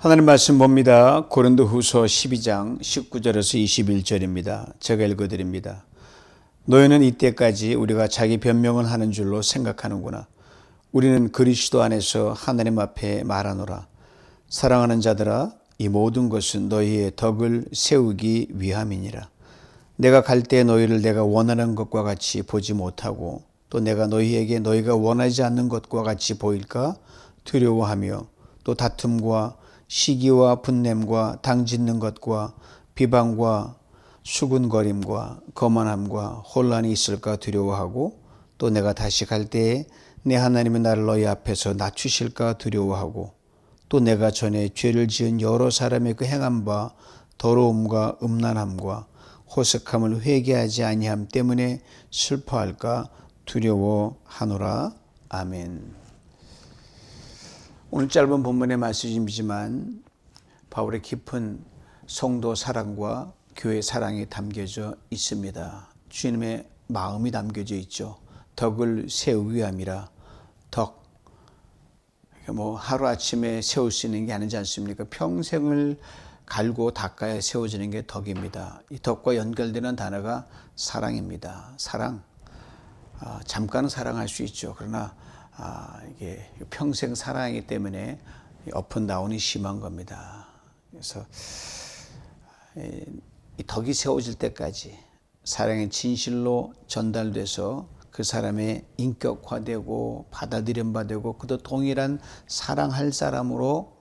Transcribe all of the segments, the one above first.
하나님 말씀 봅니다. 고린도후서 12장 19절에서 21절입니다. 제가 읽어드립니다. 너희는 이때까지 우리가 자기 변명을 하는 줄로 생각하는구나. 우리는 그리스도 안에서 하나님 앞에 말하노라. 사랑하는 자들아, 이 모든 것은 너희의 덕을 세우기 위함이니라. 내가 갈 때 너희를 내가 원하는 것과 같이 보지 못하고 또 내가 너희에게 너희가 원하지 않는 것과 같이 보일까 두려워하며 또 다툼과 시기와 분냄과 당짓는 것과 비방과 수군거림과 거만함과 혼란이 있을까 두려워하고 또 내가 다시 갈 때에 내 하나님의 나를 너희 앞에서 낮추실까 두려워하고 또 내가 전에 죄를 지은 여러 사람의 그 행한 바 더러움과 음란함과 호색함을 회개하지 아니함 때문에 슬퍼할까 두려워하노라. 아멘. 오늘 짧은 본문의 말씀이지만 바울의 깊은 성도 사랑과 교회 사랑이 담겨져 있습니다. 주님의 마음이 담겨져 있죠. 덕을 세우기 위함이라. 덕, 하루아침에 세울 수 있는 게 아니지 않습니까? 평생을 갈고 닦아야 세워지는 게 덕입니다. 이 덕과 연결되는 단어가 사랑입니다. 사랑. 잠깐은 사랑할 수 있죠. 그러나 이게 평생 사랑이기 때문에 업앤다운이 심한 겁니다. 그래서 이 덕이 세워질 때까지 사랑의 진실로 전달돼서 그 사람의 인격화되고 받아들임받고 그도 동일한 사랑할 사람으로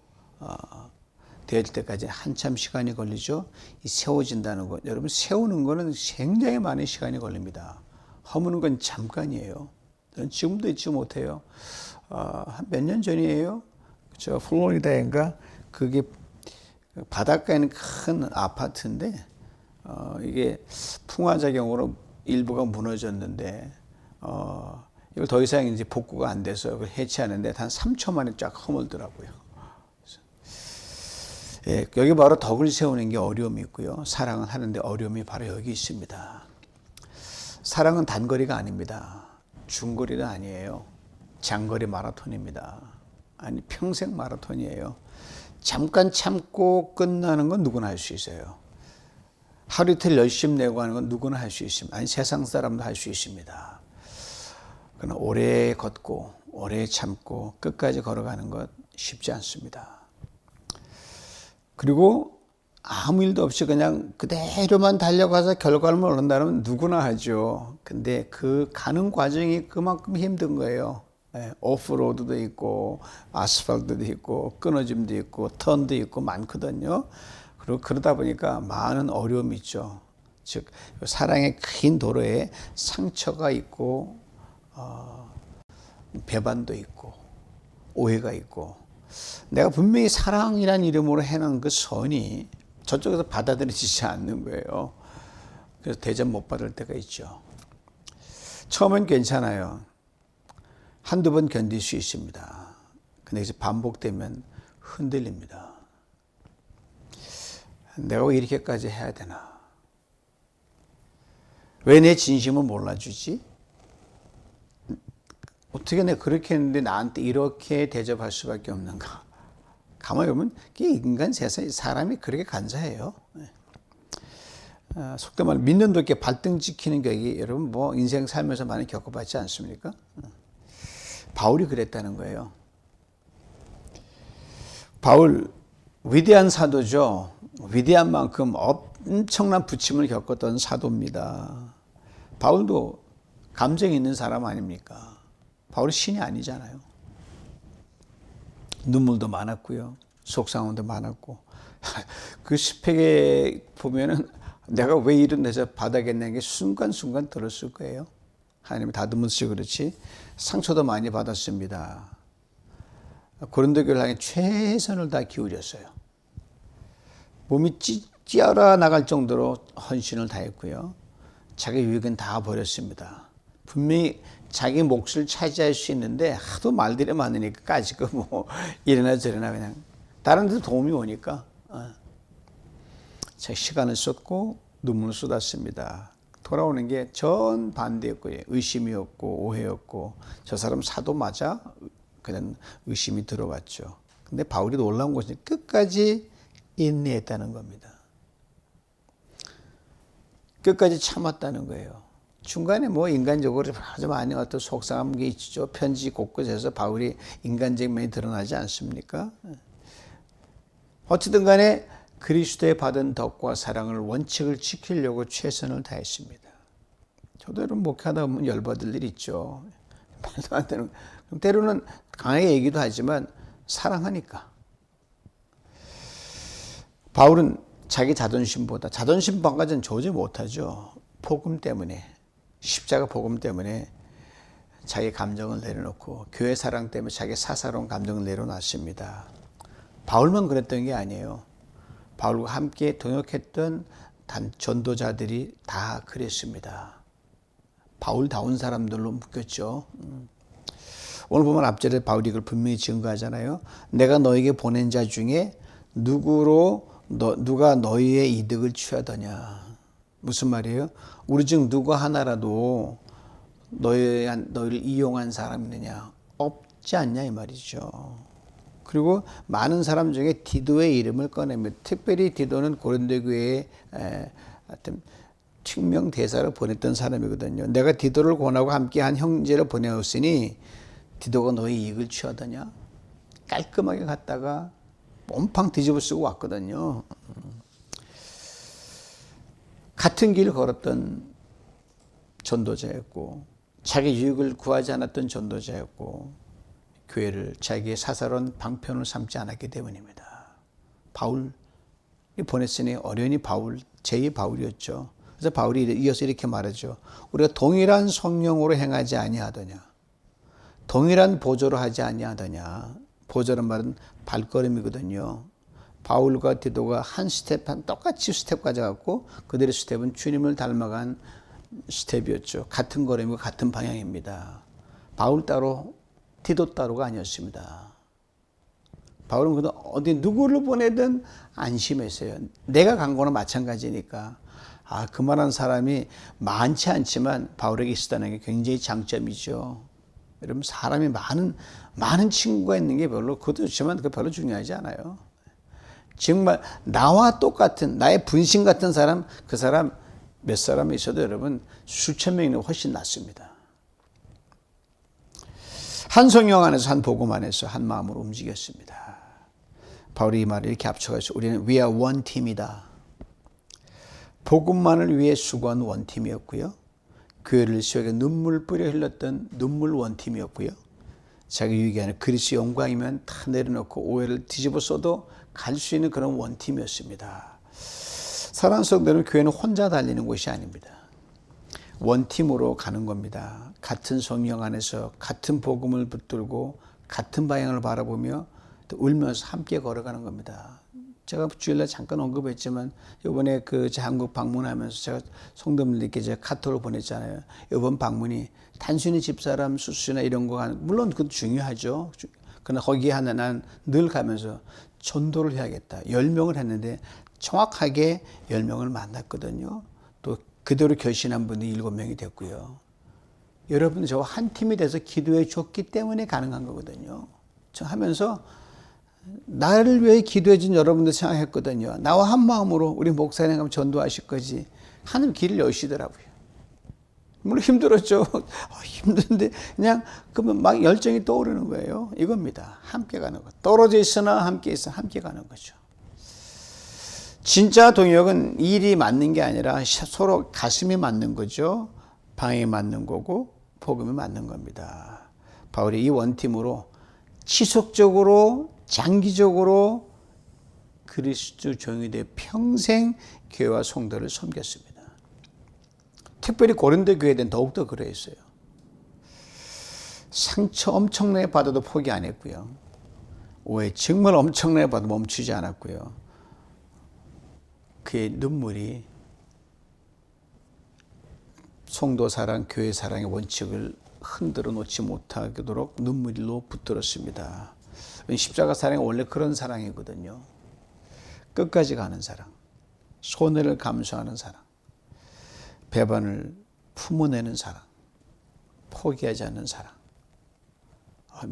될 때까지 한참 시간이 걸리죠. 이 세워진다는 것, 여러분 세우는 거는 굉장히 많은 시간이 걸립니다. 허무는 건 잠깐이에요. 저는 지금도 잊지 못해요. 한 몇 년 전이에요. 저 플로리다인가 그게 바닷가에 있는 큰 아파트인데 이게 풍화작용으로 일부가 무너졌는데 이걸 더 이상 이제 복구가 안 돼서 그걸 해체하는데 한 3초 만에 쫙 허물더라고요. 예, 여기 바로 덕을 세우는 게 어려움이 있고요. 사랑을 하는데 어려움이 바로 여기 있습니다. 사랑은 단거리가 아닙니다. 중거리도 아니에요. 장거리 마라톤입니다. 아니 평생 마라톤이에요. 잠깐 참고 끝나는 건 누구나 할 수 있어요. 하루 이틀 열심히 내고 하는 건 누구나 할 수 있습니다. 아니 세상 사람도 할 수 있습니다. 그러나 오래 걷고 오래 참고 끝까지 걸어가는 것 쉽지 않습니다. 그리고 아무 일도 없이 그냥 그대로만 달려가서 결과를 얻는다면 누구나 하죠. 근데 그 가는 과정이 그만큼 힘든 거예요. 오프로드도 있고 아스팔트도 있고 끊어짐도 있고 턴도 있고 많거든요. 그리고 그러다 보니까 많은 어려움이 있죠. 즉 사랑의 긴 도로에 상처가 있고 배반도 있고 오해가 있고 내가 분명히 사랑이라는 이름으로 해놓은 그 선이 저쪽에서 받아들여지지 않는 거예요. 그래서 대접 못 받을 때가 있죠. 처음엔 괜찮아요. 한두 번 견딜 수 있습니다. 근데 이제 반복되면 흔들립니다. 내가 왜 이렇게까지 해야 되나? 왜 내 진심을 몰라주지? 어떻게 내가 그렇게 했는데 나한테 이렇게 대접할 수밖에 없는가? 가만히 보면 인간 세상에 사람이 그렇게 간사해요. 속된 말로 믿는 도끼 발등 찍히는 격이 여러분 인생 살면서 많이 겪어봤지 않습니까? 바울이 그랬다는 거예요. 바울 위대한 사도죠. 위대한 만큼 엄청난 부침을 겪었던 사도입니다. 바울도 감정이 있는 사람 아닙니까? 바울이 신이 아니잖아요. 눈물도 많았고요. 속상함도 많았고. 그 스펙에 보면은 내가 왜 이런 데서 받아겠냐는 게 순간순간 들었을 거예요. 하나님이 다듬으시지 그렇지. 상처도 많이 받았습니다. 고린도 교회를 향해 최선을 다 기울였어요. 몸이 찌어라 나갈 정도로 헌신을 다했고요. 자기 유익은 다 버렸습니다. 분명히 자기 몫을 차지할 수 있는데 하도 말들이 많으니까 까짓거 이래나 저래나 그냥 다른 데도 도움이 오니까 제 시간을 썼고 눈물을 쏟았습니다. 돌아오는 게 전반대였고요. 의심이었고 오해였고 저 사람 사도 맞아? 그런 의심이 들어왔죠. 근데 바울이 놀라운 것은 끝까지 인내했다는 겁니다. 끝까지 참았다는 거예요. 중간에 뭐 인간적으로 아주 많이 어떤 속상한 게 있죠. 편지 곳곳에서 바울이 인간적인 면이 드러나지 않습니까? 어쨌든 간에 그리스도의 받은 덕과 사랑을 원칙을 지키려고 최선을 다했습니다. 저도 여러분 목회하다 보면 열받을 일 있죠. 말도 안 되는. 때로는 강하게 얘기도 하지만 사랑하니까. 바울은 자기 자존심보다, 자존심 방가전 도저히 못하죠. 복음 때문에, 십자가 복음 때문에 자기 감정을 내려놓고 교회 사랑 때문에 자기 사사로운 감정을 내려놨습니다. 바울만 그랬던 게 아니에요. 바울과 함께 동역했던 전도자들이 다 그랬습니다. 바울다운 사람들로 묶였죠. 오늘 보면 앞절에 바울이 그걸 분명히 증거하잖아요. 내가 너에게 보낸 자 중에 누가 너희의 이득을 취하더냐. 무슨 말이에요? 우리 중 누가 하나라도 너희를 이용한 사람이 있느냐? 없지 않냐 이 말이죠. 그리고 많은 사람 중에 디도의 이름을 꺼내면, 특별히 디도는 고린도 교회에 하여튼 특명 대사를 보냈던 사람이거든요. 내가 디도를 권하고 함께한 형제를 보내었으니 디도가 너희 이익을 취하더냐? 깔끔하게 갔다가 몸팡 뒤집어 쓰고 왔거든요. 같은 길을 걸었던 전도자였고, 자기 유익을 구하지 않았던 전도자였고, 교회를 자기의 사사로운 방편을 삼지 않았기 때문입니다. 바울이 보냈으니 어련히 바울, 제2 바울이었죠. 그래서 바울이 이어서 이렇게 말하죠. 우리가 동일한 성령으로 행하지 아니하더냐. 동일한 보조로 하지 아니하더냐. 보조란 말은 발걸음이거든요. 바울과 디도가 한 똑같이 스텝 가져갔고 그들의 스텝은 주님을 닮아간 스텝이었죠. 같은 걸음이고 같은 방향입니다. 바울 따로 디도 따로가 아니었습니다. 바울은 그도 어디 누구를 보내든 안심했어요. 내가 간 거나 마찬가지니까. 그만한 사람이 많지 않지만 바울에게 있었다는 게 굉장히 장점이죠. 여러분 사람이 많은 친구가 있는 게 그것도 좋지만 그게 별로 중요하지 않아요. 정말 나와 똑같은 나의 분신 같은 사람, 그 사람 몇 사람이 있어도 여러분 수천 명이나 훨씬 낫습니다. 한 성령 안에서 한 복음 안에서 한 마음으로 움직였습니다. 바울이 이 말을 이렇게 합쳐가지고 우리는 We are one team이다. 복음만을 위해 수고한 원팀이었고요. 교회를 세우게 눈물 뿌려 흘렸던 눈물 원팀이었고요. 자기 유익이 아니라 그리스도의 영광이면 다 내려놓고 오해를 뒤집어 써도 갈 수 있는 그런 원팀이었습니다. 사랑하는 성도는 교회는 혼자 달리는 곳이 아닙니다. 원팀으로 가는 겁니다. 같은 성령 안에서 같은 복음을 붙들고 같은 방향을 바라보며 또 울면서 함께 걸어가는 겁니다. 제가 주일날 잠깐 언급했지만 이번에 한국 방문하면서 제가 성도님들께 제가 카톡을 보냈잖아요. 이번 방문이 단순히 집사람 수수나 이런 거 물론 그것도 중요하죠. 그러나 거기에 하나 늘 가면서 전도를 해야겠다. 10명을 했는데 정확하게 10명을 만났거든요. 또 그대로 결신한 분이 7명이 됐고요. 여러분 저와 한 팀이 돼서 기도해 줬기 때문에 가능한 거거든요. 저 하면서 나를 위해 기도해 준 여러분들 생각했거든요. 나와 한 마음으로 우리 목사님 가면 전도하실 거지. 하나님 길을 여시더라고요. 물론 힘들었죠. 힘든데 그냥 그러면 막 열정이 떠오르는 거예요. 이겁니다. 함께 가는 것. 떨어져 있으나 함께 있어 함께 가는 거죠. 진짜 동역은 일이 맞는 게 아니라 서로 가슴이 맞는 거죠. 방향이 맞는 거고 복음이 맞는 겁니다. 바울이 이 원팀으로 지속적으로 장기적으로 그리스도 종이 되어 평생 교회와 성도를 섬겼습니다. 특별히 고린도 교회는 더욱더 그랬어요. 상처 엄청나게 받아도 포기 안 했고요. 오해 정말 엄청나게 받아도 멈추지 않았고요. 그의 눈물이 성도 사랑, 교회 사랑의 원칙을 흔들어 놓지 못하도록 눈물로 붙들었습니다. 십자가 사랑이 원래 그런 사랑이거든요. 끝까지 가는 사랑, 손해를 감수하는 사랑, 배반을 품어내는 사랑, 포기하지 않는 사랑.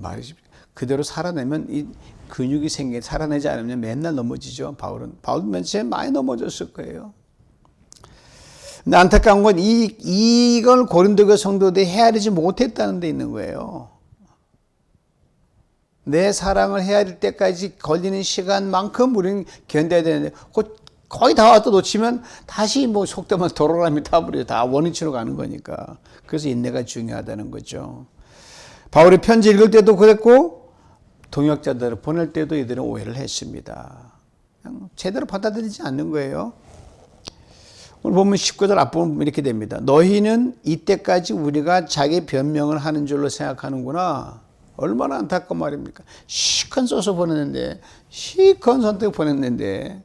말이 그대로 살아내면 이 근육이 살아내지 않으면 맨날 넘어지죠. 바울은 맨 처음에 많이 넘어졌을 거예요. 근데 안타까운 건 이걸 고린도교 성도들이 헤아리지 못했다는 데 있는 거예요. 내 사랑을 헤아릴 때까지 걸리는 시간만큼 우리는 견뎌야 되는데 거의 다 왔다 놓치면 다시 뭐 속되면 도로라미 타버려 다 원위치로 가는 거니까. 그래서 인내가 중요하다는 거죠. 바울이 편지 읽을 때도 그랬고 동역자들을 보낼 때도 이들은 오해를 했습니다. 그냥 제대로 받아들이지 않는 거예요. 오늘 보면 19절 앞부분 이렇게 됩니다. 너희는 이때까지 우리가 자기 변명을 하는 줄로 생각하는구나. 얼마나 안타까운 말입니까? 시컨 써서 보냈는데 시컨 선택 보냈는데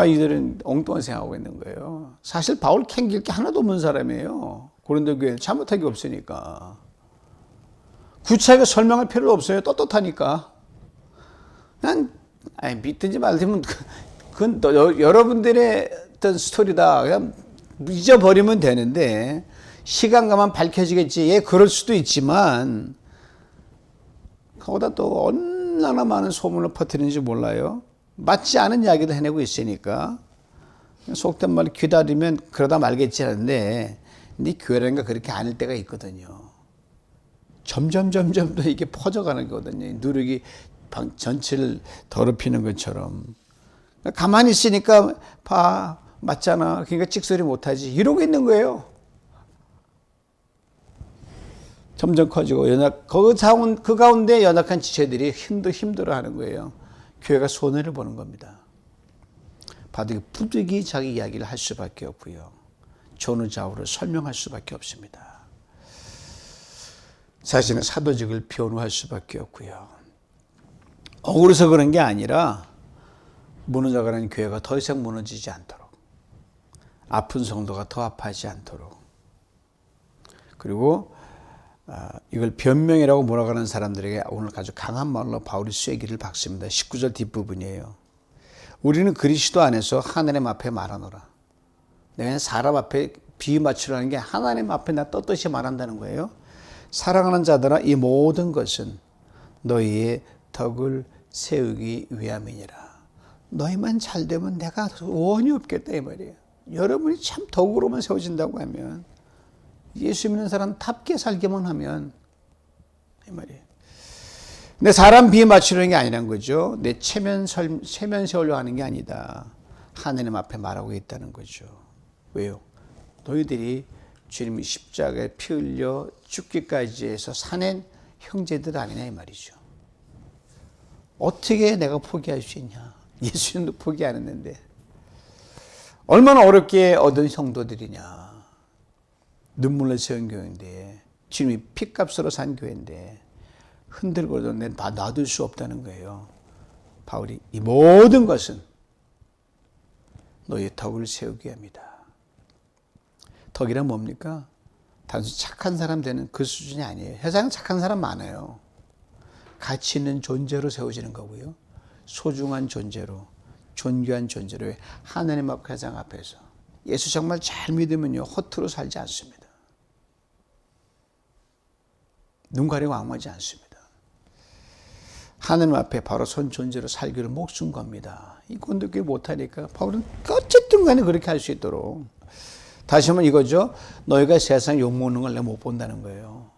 이들은 엉뚱한 생각하고 있는 거예요. 사실 바울 캥길 게 하나도 없는 사람이에요. 고린도 교회는 잘못한 게 없으니까. 구차하게 설명할 필요 없어요. 떳떳하니까. 그냥 믿든지 말든지 그건 여러분들의 어떤 스토리다. 그냥 잊어버리면 되는데 시간 가면 밝혀지겠지. 예, 그럴 수도 있지만 그보다 또 얼마나 많은 소문을 퍼뜨리는지 몰라요. 맞지 않은 이야기도 해내고 있으니까 속된 말을 기다리면 그러다 말겠지 하는데 네 교회라는 게 그렇게 아닐 때가 있거든요. 점점 더 이게 퍼져가는 거거든요. 누룩이 전체를 더럽히는 것처럼. 가만히 있으니까 봐 맞잖아. 그러니까 찍소리 못하지. 이러고 있는 거예요. 점점 커지고 그 가운데 연약한 지체들이 힘들어하는 거예요. 교회가 손해를 보는 겁니다. 부득이 자기 이야기를 할 수밖에 없고요. 좌우로 설명할 수밖에 없습니다. 자신의 사도직을 변호할 수밖에 없고요. 억울해서 그런 게 아니라 무너져가는 교회가 더 이상 무너지지 않도록, 아픈 성도가 더 아파하지 않도록, 그리고 이걸 변명이라고 몰아가는 사람들에게 오늘 아주 강한 말로 바울이 쐐기를 박습니다. 19절 뒷부분이에요. 우리는 그리스도 안에서 하나님 앞에 말하노라. 내가 사람 앞에 비유 맞추라는 게 하나님 앞에 나 떳떳이 말한다는 거예요. 사랑하는 자들아, 이 모든 것은 너희의 덕을 세우기 위함이니라. 너희만 잘 되면 내가 원이 없겠다 이 말이에요. 여러분이 참 덕으로만 세워진다고 하면, 예수 믿는 사람답게 살기만 하면 이 말이에요. 근데 사람 비유 맞추려는 게 아니란 거죠. 내 체면 세우려고 하는 게 아니다. 하나님 앞에 말하고 있다는 거죠. 왜요? 너희들이 주님이 십자가에 피 흘려 죽기까지 해서 사낸 형제들 아니냐 이 말이죠. 어떻게 내가 포기할 수 있냐. 예수님도 포기 안 했는데 얼마나 어렵게 얻은 성도들이냐. 눈물로 세운 교회인데, 주님이 핏값으로 산 교회인데 흔들고도 놔둘 수 없다는 거예요. 바울이 이 모든 것은 너희의 덕을 세우기 위함이다. 덕이란 뭡니까? 단순히 착한 사람 되는 그 수준이 아니에요. 세상에 착한 사람 많아요. 가치 있는 존재로 세워지는 거고요. 소중한 존재로, 존귀한 존재로 하나님 앞 가장 앞에서 예수 정말 잘 믿으면요, 허투루 살지 않습니다. 눈 가리고 앙하지 않습니다. 하나님 앞에 바로 선 존재로 살기를 목숨 겁니다. 이 건도끼리 못하니까 바울은 어쨌든 간에 그렇게 할 수 있도록. 다시 한번 이거죠. 너희가 세상 욕먹는 걸 내가 못 본다는 거예요.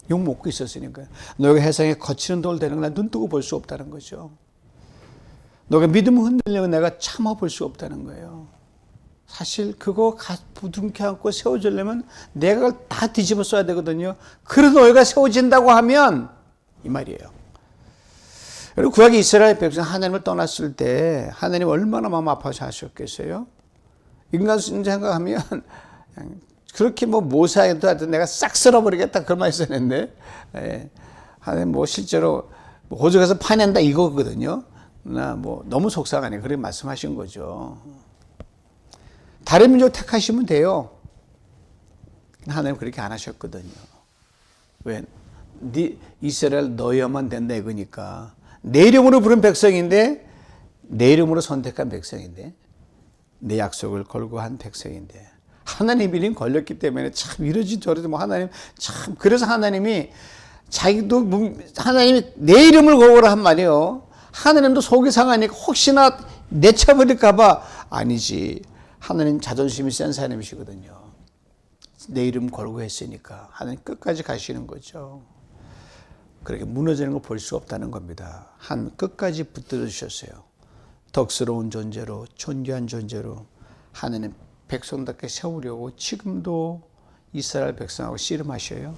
욕먹고 있었으니까. 너희가 세상에 거치는 돌 되는 걸 눈 뜨고 볼 수 없다는 거죠. 너가 믿음을 흔들려면 내가 참아 볼 수 없다는 거예요. 사실 그거 부둥켜 안고 세워지려면 내가 그걸 다 뒤집어 써야 되거든요. 그래도 너희가 세워진다고 하면 이 말이에요. 그리고 구약의 이스라엘 백성 하나님을 떠났을 때 하나님 얼마나 마음 아파서 하셨겠어요? 인간 생각하면 그렇게 모사해도 하여튼 내가 싹 쓸어버리겠다 그런 말 했었는데, 하나님 실제로 호적에서 파낸다 이거거든요. 나 너무 속상하네 그렇게 말씀하신 거죠. 다른 민족 택하시면 돼요. 하나님 그렇게 안 하셨거든요. 왜? 이스라엘 너희만 된다 이거니까. 내 이름으로 부른 백성인데, 내 이름으로 선택한 백성인데, 내 약속을 걸고 한 백성인데, 하나님 이름 걸렸기 때문에 참 이러지 저러지 하나님 참, 그래서 하나님이 자기도 하나님이 내 이름을 거부라 한 말이에요. 하나님도 속이 상하니까 혹시나 내쳐버릴까봐. 아니지. 하나님 자존심이 센 사람이시거든요. 내 이름 걸고 했으니까 하나님 끝까지 가시는 거죠. 그렇게 무너지는 걸 볼 수 없다는 겁니다. 한 끝까지 붙들어 주셨어요. 덕스러운 존재로, 존귀한 존재로 하나님 백성답게 세우려고 지금도 이스라엘 백성하고 씨름하셔요.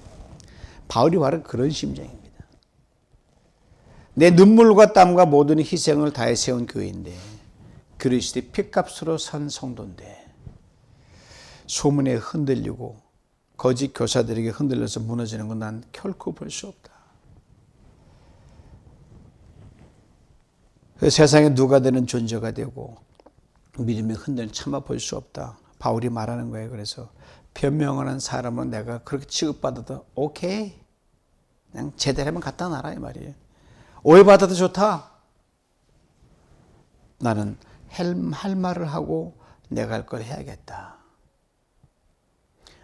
바울이 바로 그런 심정입니다. 내 눈물과 땀과 모든 희생을 다해 세운 교회인데, 그리스도의 피값으로 산 성도인데 소문에 흔들리고 거짓 교사들에게 흔들려서 무너지는 건 난 결코 볼 수 없다. 세상에 누가 되는 존재가 되고 믿음이 흔들리면 참아 볼 수 없다. 바울이 말하는 거예요. 그래서 변명하는 사람은 내가 그렇게 취급받아도 오케이. 그냥 제대로 하면 갖다 놔라 이 말이에요. 오해받아도 좋다. 나는 할 말을 하고 내가 할 걸 해야겠다.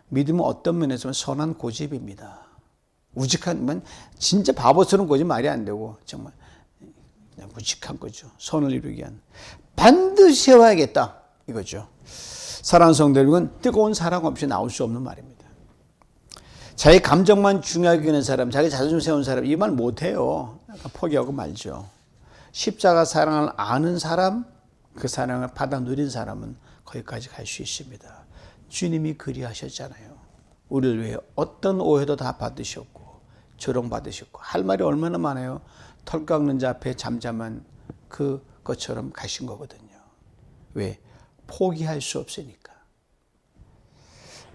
믿음은 어떤 면에서는 선한 고집입니다. 우직한, 진짜 바보스러운 고집 말이 안 되고 정말 그냥 무직한 거죠. 선을 이루기 위한. 반드시 해와야겠다 이거죠. 사랑하는 성도 여러분, 뜨거운 사랑 없이 나올 수 없는 말입니다. 자기 감정만 중요하게 여기는 사람, 자기 자존심 세운 사람 이 말 못해요. 포기하고 말죠. 십자가 사랑을 아는 사람, 그 사랑을 받아 누린 사람은 거기까지 갈 수 있습니다. 주님이 그리하셨잖아요. 우리를 위해 어떤 오해도 다 받으셨고 조롱받으셨고 할 말이 얼마나 많아요. 털 깎는 자 앞에 잠잠한 그것처럼 가신 거거든요. 왜? 포기할 수 없으니까.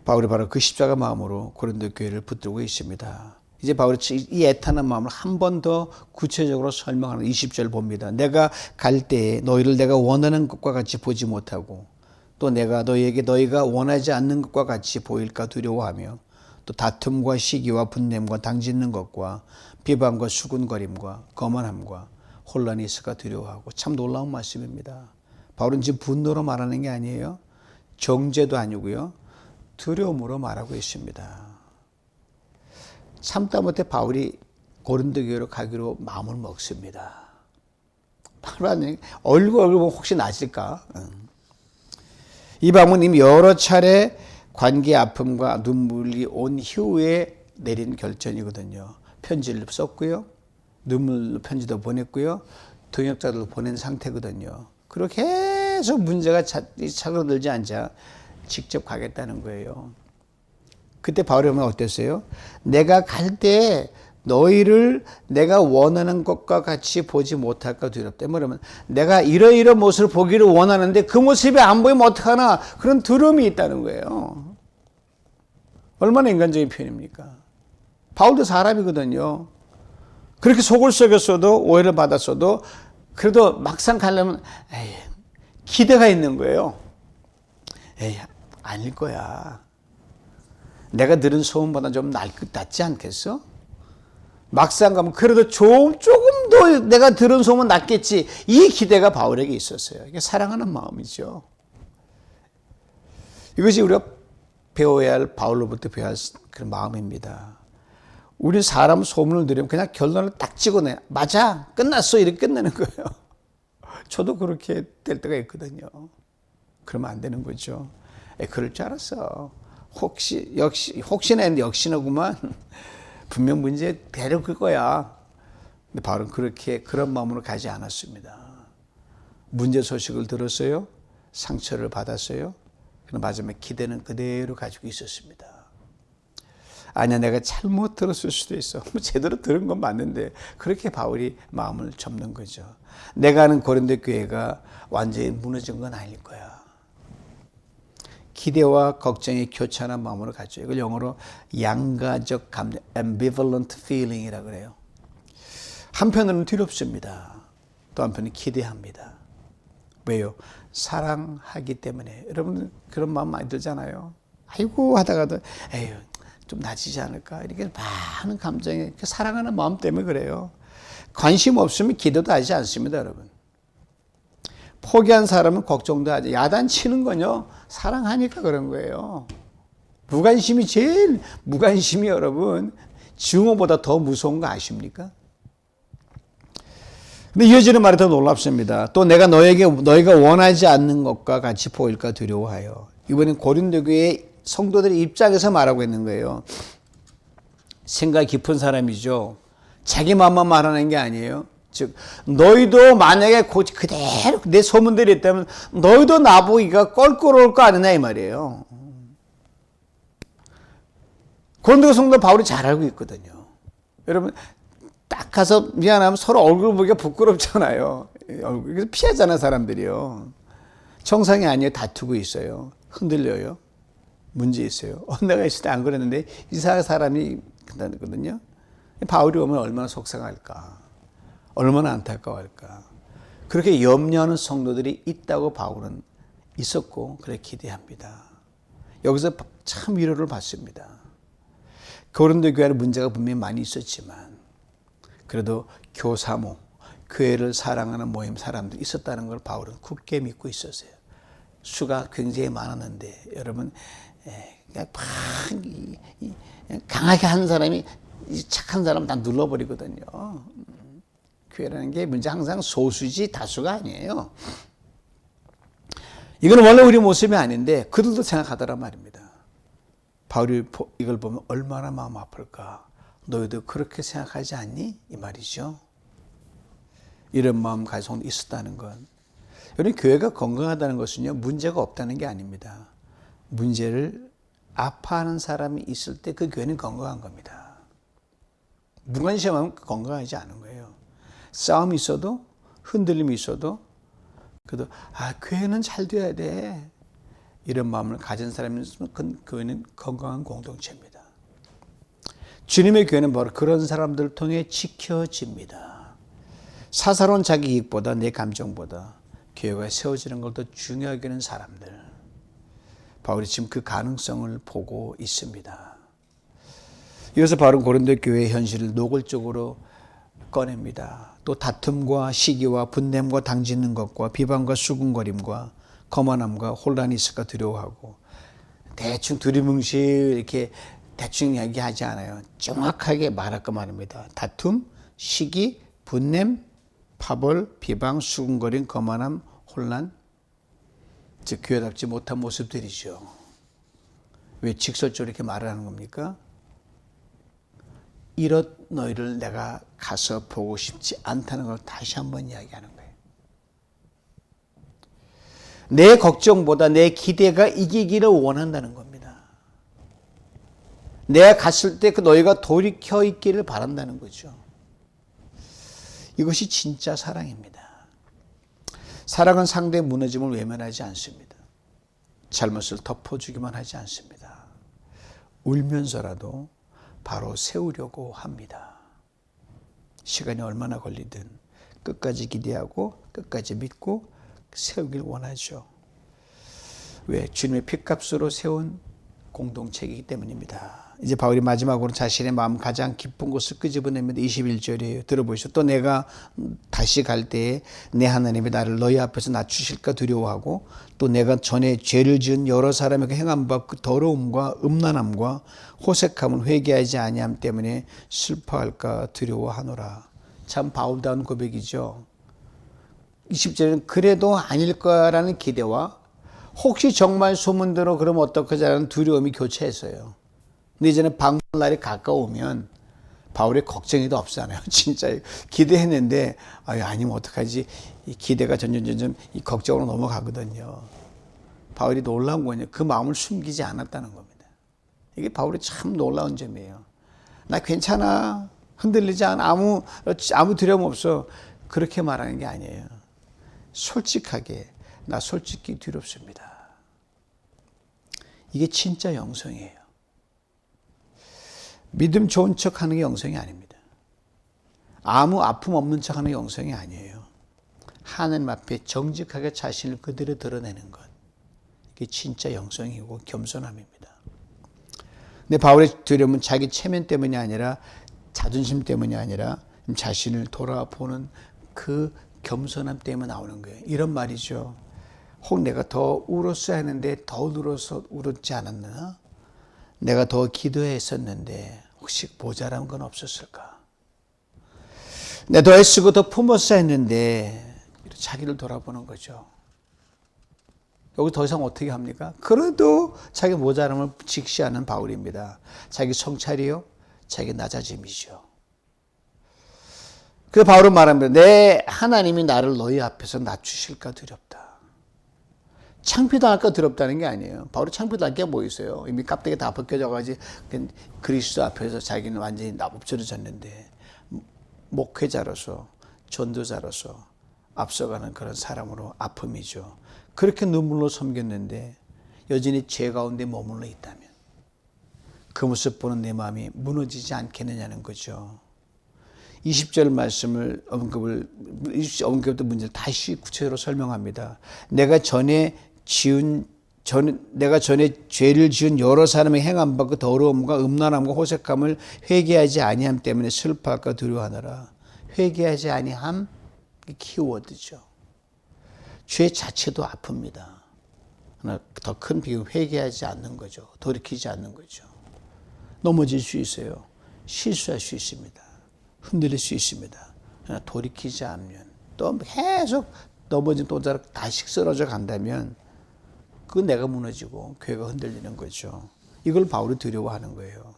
바울이 바로 그 십자가 마음으로 고린도 교회를 붙들고 있습니다. 이제 바울이 이 애타는 마음을 한 번 더 구체적으로 설명하는 20절 봅니다. 내가 갈 때에 너희를 내가 원하는 것과 같이 보지 못하고 또 내가 너희에게 너희가 원하지 않는 것과 같이 보일까 두려워하며 또 다툼과 시기와 분냄과 당짓는 것과 비방과 수군거림과 거만함과 혼란이 있을까 두려워하고. 참 놀라운 말씀입니다. 바울은 지금 분노로 말하는 게 아니에요. 정죄도 아니고요. 두려움으로 말하고 있습니다. 참다 못해 바울이 고린도 교회로 가기로 마음을 먹습니다. 바울은 얼굴 보면 혹시 나질까? 이 방은 이미 여러 차례 관계 아픔과 눈물이 온 이후에 내린 결정이거든요. 편지를 썼고요. 눈물 편지도 보냈고요. 동역자들도 보낸 상태거든요. 그렇게 계속 문제가 차고들지 않자 직접 가겠다는 거예요. 그때 바울이 보면 어땠어요? 내가 갈 때 너희를 내가 원하는 것과 같이 보지 못할까 두렵다. 뭐냐면 내가 이러이러 모습을 보기를 원하는데 그 모습이 안 보이면 어떡하나 그런 두려움이 있다는 거예요. 얼마나 인간적인 표현입니까? 바울도 사람이거든요. 그렇게 속을 썩였어도 오해를 받았어도 그래도 막상 가려면 기대가 있는 거예요. 아닐 거야. 내가 들은 소문보다 좀 낫지 않겠어? 막상 가면 그래도 조금 더 내가 들은 소문 낫겠지. 이 기대가 바울에게 있었어요. 이게 사랑하는 마음이죠. 이것이 우리가 배워야 할, 바울로부터 배워야 할 그런 마음입니다. 우리 사람 소문을 들으면 그냥 결론을 딱 찍어내. 맞아, 끝났어. 이렇게 끝내는 거예요. 저도 그렇게 될 때가 있거든요. 그러면 안 되는 거죠. 그럴 줄 알았어. 혹시나 했는데 역시나구만. 분명 문제 대략 그거야. 근데 바울은 그런 마음으로 가지 않았습니다. 문제 소식을 들었어요. 상처를 받았어요. 그럼 마지막에 기대는 그대로 가지고 있었습니다. 아니야, 내가 잘못 들었을 수도 있어. 제대로 들은 건 맞는데 그렇게 바울이 마음을 접는 거죠. 내가 아는 고린도 교회가 완전히 무너진 건 아닐 거야. 기대와 걱정이 교차하는 마음으로 가죠. 이걸 영어로 양가적 감정, ambivalent feeling이라고 그래요. 한편으로는 두렵습니다. 또 한편은 기대합니다. 왜요? 사랑하기 때문에. 여러분 그런 마음 많이 들잖아요. 아이고 하다가도 에휴 좀 나아지지 않을까 이렇게 많은 감정이 사랑하는 마음 때문에 그래요. 관심 없으면 기도도 하지 않습니다, 여러분. 포기한 사람은 걱정도 하지. 야단치는 건요 사랑하니까 그런 거예요. 무관심이 여러분 증오보다 더 무서운 거 아십니까? 근데 이어지는 말이 더 놀랍습니다. 또 내가 너희가 원하지 않는 것과 같이 보일까 두려워하여. 이번엔 고린도 교회 성도들의 입장에서 말하고 있는 거예요. 생각 깊은 사람이죠. 자기 마음만 말하는 게 아니에요. 즉 너희도 만약에 그대로 내 소문들이 있다면 너희도 나보기가 껄끄러울 거 아니냐 이 말이에요. 고린도 성도 바울이 잘 알고 있거든요. 여러분 딱 가서 미안하면 서로 얼굴 보기가 부끄럽잖아요. 그래서 피하잖아 사람들이요. 정상이 아니에요. 다투고 있어요. 흔들려요. 문제 있어요. 내가 있을 때 안 그랬는데 이상한 사람이 그러거든요. 바울이 오면 얼마나 속상할까. 얼마나 안타까워할까. 그렇게 염려하는 성도들이 있다고 바울은 있었고 그렇게 기대합니다. 여기서 참 위로를 받습니다. 고린도 교회는 문제가 분명히 많이 있었지만 그래도 교사모, 교회를 사랑하는 모임 사람들이 있었다는 걸 바울은 굳게 믿고 있었어요. 수가 굉장히 많았는데 여러분 그냥 강하게 한 사람이 착한 사람 다 눌러버리거든요. 교회라는 게 문제 항상 소수지 다수가 아니에요. 이건 원래 우리 모습이 아닌데 그들도 생각하더란 말입니다. 바울이 이걸 보면 얼마나 마음 아플까. 너희도 그렇게 생각하지 않니? 이 말이죠. 이런 마음 가지고 있었다는 건. 여러분 교회가 건강하다는 것은요. 문제가 없다는 게 아닙니다. 문제를 아파하는 사람이 있을 때 그 교회는 건강한 겁니다. 무관심하면 건강하지 않은 거예요. 싸움이 있어도 흔들림이 있어도 그래도 교회는 잘 돼야 돼. 이런 마음을 가진 사람이 있으면 그 교회는 건강한 공동체입니다. 주님의 교회는 바로 그런 사람들을 통해 지켜집니다. 사사로운 자기 이익보다 내 감정보다 교회가 세워지는 걸 더 중요하게 여기는 사람들. 바울이 지금 그 가능성을 보고 있습니다. 이어서 바울은 고린도 교회의 현실을 노골적으로 꺼냅니다. 또 다툼과 시기와 분냄과 당짓는 것과 비방과 수군거림과 거만함과 혼란이 있을까 두려워하고 대충 두리뭉실 이렇게 대충 이야기하지 않아요. 정확하게 말할까 말입니다. 다툼, 시기, 분냄, 파벌, 비방, 수군거림, 거만함, 혼란. 즉 교회답지 못한 모습들이죠. 왜 직설적으로 이렇게 말을 하는 겁니까? 이런 너희를 내가 가서 보고 싶지 않다는 걸 다시 한번 이야기하는 거예요. 내 걱정보다 내 기대가 이기기를 원한다는 겁니다. 내가 갔을 때 그 너희가 돌이켜 있기를 바란다는 거죠. 이것이 진짜 사랑입니다. 사랑은 상대의 무너짐을 외면하지 않습니다. 잘못을 덮어주기만 하지 않습니다. 울면서라도 바로 세우려고 합니다. 시간이 얼마나 걸리든 끝까지 기대하고 끝까지 믿고 세우길 원하죠. 왜? 주님의 핏값으로 세운 공동체이기 때문입니다. 이제 바울이 마지막으로 자신의 마음 가장 깊은 곳을 끄집어냅니다. 21절이에요. 들어보시죠. 또 내가 다시 갈 때에 내 하나님이 나를 너희 앞에서 낮추실까 두려워하고 또 내가 전에 죄를 지은 여러 사람에게 행한 바 그 더러움과 음란함과 호색함을 회개하지 아니함 때문에 슬퍼할까 두려워하노라. 참 바울다운 고백이죠. 20절에는 그래도 아닐 거라는 기대와 혹시 정말 소문대로 그러면 어떡하자라는 두려움이 교차했어요. 근데 이제는 방문날이 가까우면 바울의 걱정이 더 없잖아요. 진짜 기대했는데 아니면 어떡하지? 이 기대가 점점 이 걱정으로 넘어가거든요. 바울이 놀라운 거냐? 그 마음을 숨기지 않았다는 겁니다. 이게 바울이 참 놀라운 점이에요. 나 괜찮아. 흔들리지 않아. 아무 두려움 없어. 그렇게 말하는 게 아니에요. 솔직하게 나 솔직히 두렵습니다. 이게 진짜 영성이에요. 믿음 좋은 척 하는 게 영성이 아닙니다. 아무 아픔 없는 척 하는 게 영성이 아니에요. 하나님 앞에 정직하게 자신을 그대로 드러내는 것. 이게 진짜 영성이고 겸손함입니다. 근데 바울의 두려움은 자기 체면 때문이 아니라 자존심 때문이 아니라 자신을 돌아보는 그 겸손함 때문에 나오는 거예요. 이런 말이죠. 혹 내가 더 울었어야 했는데 더 울었지 않았나? 내가 더 기도했었는데 혹시 모자란 건 없었을까? 내 더 애쓰고 더 품었어 했는데 자기를 돌아보는 거죠. 여기 더 이상 어떻게 합니까? 그래도 자기 모자람을 직시하는 바울입니다. 자기 성찰이요, 자기 낮아짐이죠. 그래서 바울은 말합니다. 내 하나님이 나를 너희 앞에서 낮추실까 두렵다. 창피당할까 두렵다는 게 아니에요. 바울이 창피당할 게 뭐 있어요? 이미 깍대기 다 벗겨져가지고 그리스도 앞에서 자기는 완전히 엎드려졌는데 목회자로서 전도자로서 앞서가는 그런 사람으로 아픔이죠. 그렇게 눈물로 섬겼는데 여전히 죄 가운데 머물러 있다면 그 모습 보는 내 마음이 무너지지 않겠느냐는 거죠. 20절 말씀을 언급부터 문제를 다시 구체적으로 설명합니다. 내가 전에 죄를 지은 여러 사람의 행함 바 그 더러움과 음란함과 호색함을 회개하지 아니함 때문에 슬퍼할까 두려워하노라. 회개하지 아니함, 키워드죠. 죄 자체도 아픕니다. 그러나 더 큰 비극은 회개하지 않는 거죠. 돌이키지 않는 거죠. 넘어질 수 있어요. 실수할 수 있습니다. 흔들릴 수 있습니다. 그러나 돌이키지 않으면 또 계속 넘어진 동자로 다시 쓰러져 간다면 그건 내가 무너지고 교회가 흔들리는 거죠. 이걸 바울이 두려워하는 거예요.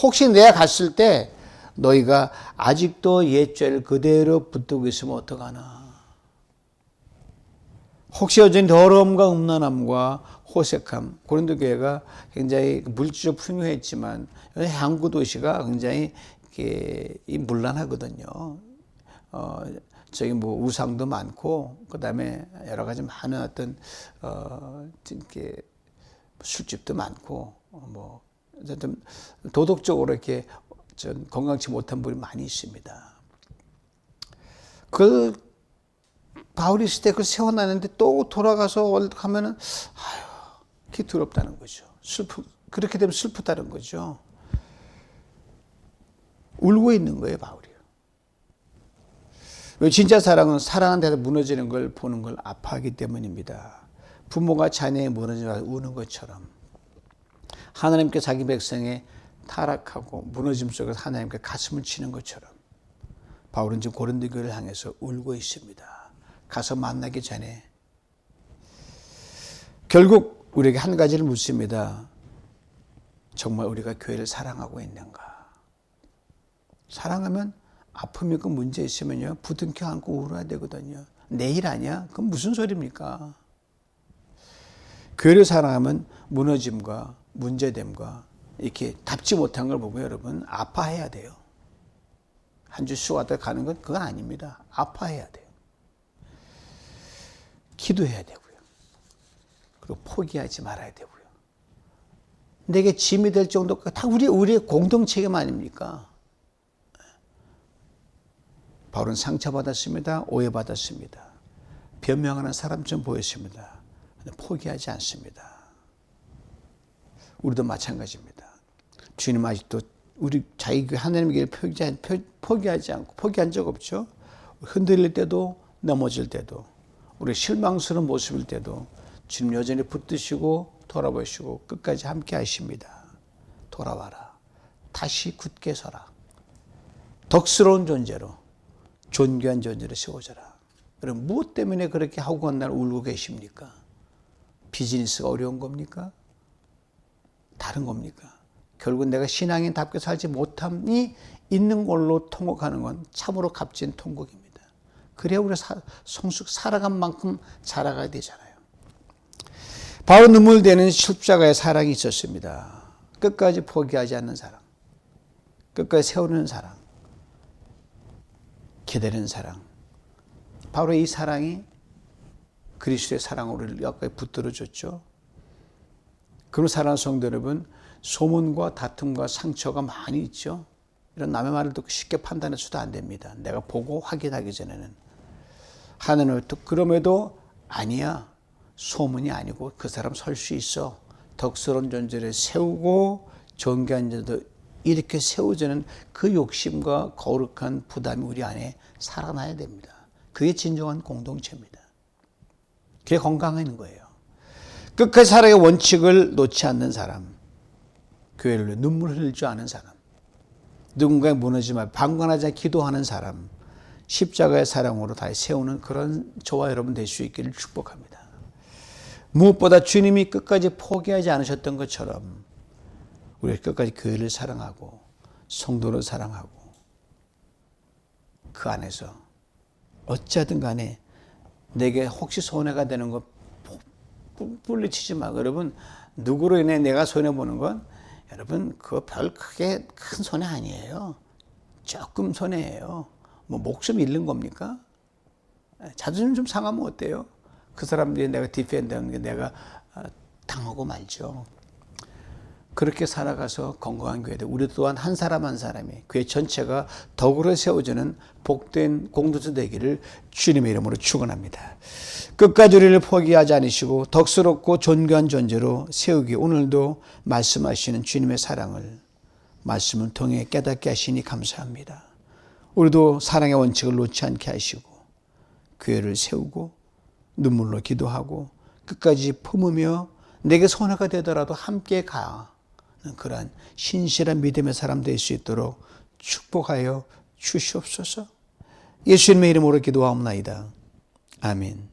혹시 내가 갔을 때 너희가 아직도 옛죄를 그대로 붙들고 있으면 어떡하나. 혹시 여전히 더러움과 음란함과 호색함, 고린도 교회가 굉장히 물질적 풍요했지만 항구 도시가 굉장히 문란하거든요. 저기 뭐 우상도 많고 그다음에 여러 가지 많은 어떤 이렇게 술집도 많고 뭐 어쨌든 도덕적으로 이렇게 좀 건강치 못한 분이 많이 있습니다. 그 바울이 있을 때 그걸 세워놨는데 또 돌아가서 하면은 아유, 그게 두렵다는 거죠. 그렇게 되면 슬프다는 거죠. 울고 있는 거예요, 바울이요. 왜 진짜 사랑은 사랑한 데서 무너지는 걸 보는 걸 아파하기 때문입니다. 부모가 자녀의 무너짐을 우는 것처럼 하나님께 자기 백성의 타락하고 무너짐 속에서 하나님께 가슴을 치는 것처럼 바울은 지금 고린도 교회를 향해서 울고 있습니다. 가서 만나기 전에 결국 우리에게 한 가지를 묻습니다. 정말 우리가 교회를 사랑하고 있는가? 사랑하면 아픔이 그 문제 있으면요 부둥켜 안고 울어야 되거든요. 내일 아니야? 그건 무슨 소리입니까? 교회를 사랑하면 무너짐과 문제됨과 이렇게 답지 못한 걸 보고 여러분 아파해야 돼요. 한 주 쉬어가다 가는 건 그건 아닙니다. 아파해야 돼요. 기도해야 되고요. 그리고 포기하지 말아야 되고요. 내게 짐이 될 정도가 다 우리의 공동체감 아닙니까? 바울은 상처받았습니다. 오해받았습니다. 변명하는 사람처럼 보였습니다. 포기하지 않습니다. 우리도 마찬가지입니다. 주님 아직도 우리 자기 하나님의 길을 포기하지 않고 포기한 적 없죠. 흔들릴 때도 넘어질 때도 우리 실망스러운 모습일 때도 주님 여전히 붙드시고 돌아보시고 끝까지 함께 하십니다. 돌아와라. 다시 굳게 서라. 덕스러운 존재로 존귀한 존재로 세워져라. 여러분 무엇 때문에 그렇게 하고 간 날 울고 계십니까? 비즈니스가 어려운 겁니까? 다른 겁니까? 결국 내가 신앙인답게 살지 못함이 있는 걸로 통곡하는 건 참으로 값진 통곡입니다. 그래야 우리가 성숙 살아간 만큼 자라가야 되잖아요. 바로 눈물되는 십자가의 사랑이 있었습니다. 끝까지 포기하지 않는 사랑, 끝까지 세우는 사랑, 기다리는 사랑. 바로 이 사랑이 그리스도의 사랑으로 우리를 여기까지 붙들어줬죠. 그런 사랑하는 성도 여러분, 소문과 다툼과 상처가 많이 있죠. 이런 남의 말을 듣고 쉽게 판단해서도 안 됩니다. 내가 보고 확인하기 전에는. 하나님은 또 그럼에도 아니야. 소문이 아니고 그 사람 설 수 있어. 덕스러운 존재를 세우고 존귀한 자도 이렇게 세워지는 그 욕심과 거룩한 부담이 우리 안에 살아나야 됩니다. 그게 진정한 공동체입니다. 그게 건강한 거예요. 끝까지 사랑의 원칙을 놓지 않는 사람, 교회를 눈물 흘릴 줄 아는 사람, 누군가의 무너짐을 방관하지 않고 기도하는 사람, 십자가의 사랑으로 다시 세우는 그런 저와 여러분 될 수 있기를 축복합니다. 무엇보다 주님이 끝까지 포기하지 않으셨던 것처럼 우리가 끝까지 교회를 사랑하고 성도를 사랑하고 그 안에서 어찌하든 간에 내게 혹시 손해가 되는 것 물리치지 말고, 여러분 누구로 인해 내가 손해보는 건 여러분 그거 별 크게 큰 손해 아니에요. 조금 손해예요. 뭐 목숨 잃는 겁니까? 자존심 좀 상하면 어때요? 그 사람들이 내가 디펜드하는 게 내가 당하고 말죠. 그렇게 살아가서 건강한 교회들, 우리 또한 한 사람 한 사람이 교회 전체가 덕으로 세워주는 복된 공동체 되기를 주님의 이름으로 축원합니다. 끝까지 우리를 포기하지 않으시고 덕스럽고 존귀한 존재로 세우기, 오늘도 말씀하시는 주님의 사랑을 말씀을 통해 깨닫게 하시니 감사합니다. 우리도 사랑의 원칙을 놓지 않게 하시고 교회를 세우고 눈물로 기도하고 끝까지 품으며 내게 손해가 되더라도 함께 가는 그러한 신실한 믿음의 사람 될 수 있도록 축복하여 주시옵소서. 예수님의 이름으로 기도하옵나이다. 아멘.